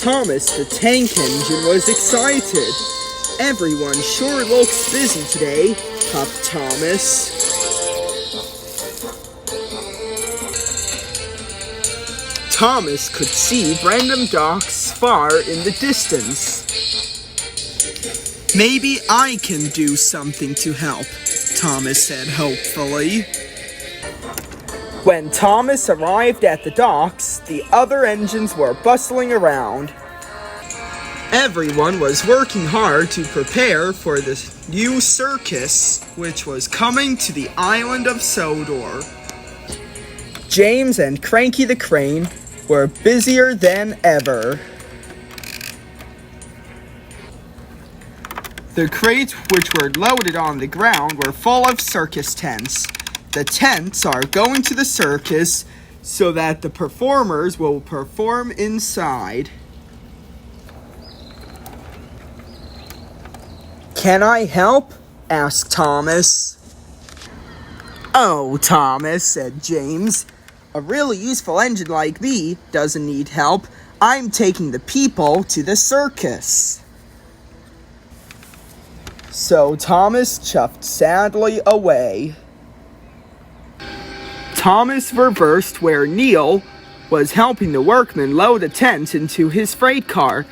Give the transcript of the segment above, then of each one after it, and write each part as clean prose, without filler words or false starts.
Thomas the tank engine was excited. "Everyone sure looks busy today," puffed Thomas. Thomas could see Brandon docks far in the distance. "Maybe I can do something to help," Thomas said hopefully. When Thomas arrived at the docks, the other engines were bustling around. Everyone was working hard to prepare for the new circus, which was coming to the island of Sodor. James and Cranky the Crane were busier than ever. The crates which were loaded on the ground were full of circus tents. The tents are going to the circus so that the performers will perform inside. "Can I help?" asked Thomas. "Oh, Thomas," said James, "a really useful engine like me doesn't need help. I'm taking the people to the circus." So Thomas chuffed sadly away. Thomas reversed where Neil was helping the workmen load the tent into his freight car.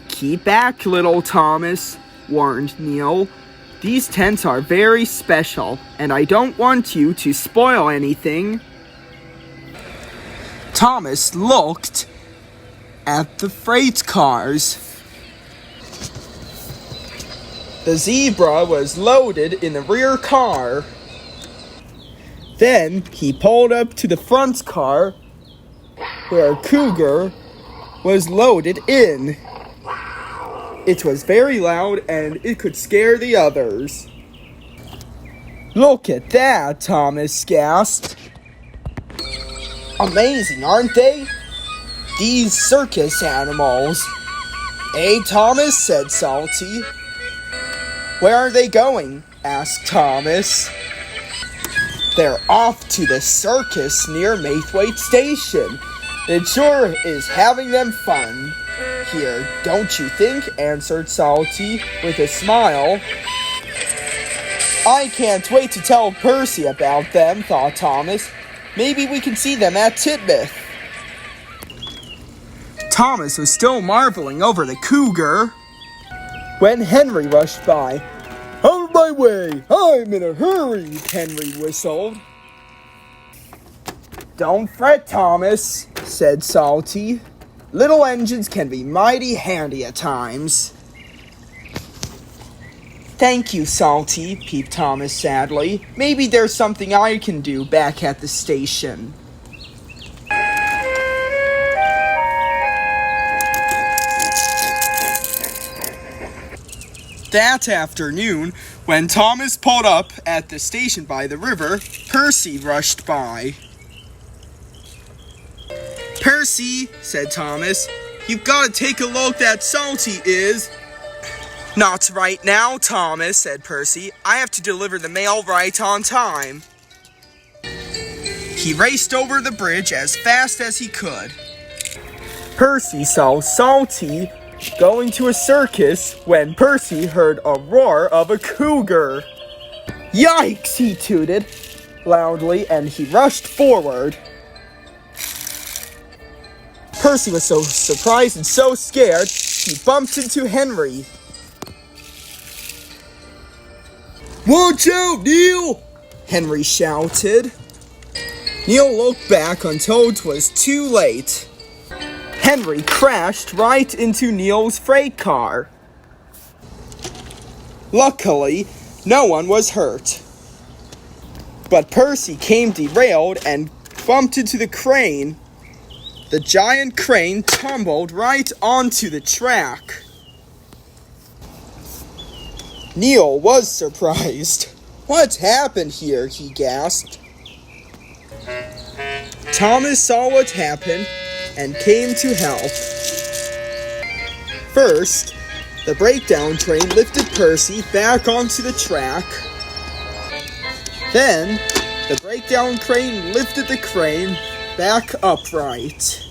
"Keep back, little Thomas," warned Neil. "These tents are very special, and I don't want you to spoil anything." Thomas looked at the freight cars. The zebra was loaded in the rear car. Then he pulled up to the front car, where a cougar was loaded in. It was very loud and it could scare the others. "Look at that," Thomas gasped. "Amazing, aren't they? These circus animals." "Hey, Thomas," said Salty. "Where are they going?" asked Thomas. "They're off to the circus near Maithwaite Station. It sure is having them fun here, don't you think?" answered Salty with a smile. "I can't wait to tell Percy about them," thought Thomas. "Maybe we can see them at Titbith." Thomas was still marveling over the cougar when Henry rushed by. "Out of my way! I'm in a hurry!" Henry whistled. "Don't fret, Thomas," said Salty. "Little engines can be mighty handy at times." "Thank you, Salty," peeped Thomas sadly. "Maybe there's something I can do back at the station." That afternoon, when Thomas pulled up at the station by the river, Percy rushed by. "Percy," said Thomas, "you've got to take a look, that Salty is." "Not right now, Thomas," said Percy. "I have to deliver the mail right on time." He raced over the bridge as fast as he could. Percy saw Salty going to a circus when Percy heard a roar of a cougar. "Yikes!" he tooted loudly, and he rushed forward. Percy was so surprised and so scared, he bumped into Henry. "Watch out, Neil!" Henry shouted. Neil looked back until it was too late. Henry crashed right into Neil's freight car. Luckily, no one was hurt. But Percy came derailed and bumped into the crane. The giant crane tumbled right onto the track. Neil was surprised. "What happened here?" he gasped. Thomas saw what happened and came to help. First, the breakdown train lifted Percy back onto the track. Then, the breakdown crane lifted the crane back upright.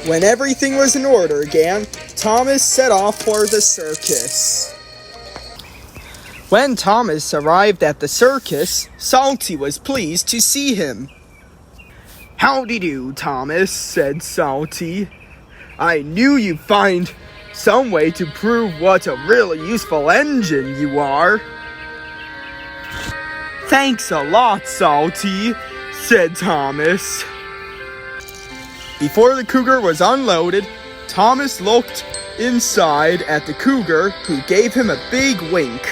When everything was in order again, Thomas set off for the circus. When Thomas arrived at the circus, Salty was pleased to see him. "Howdy do, Thomas," said Salty. "I knew you'd find some way to prove what a really useful engine you are." "Thanks a lot, Salty," said Thomas. Before the cougar was unloaded, Thomas looked inside at the cougar, who gave him a big wink.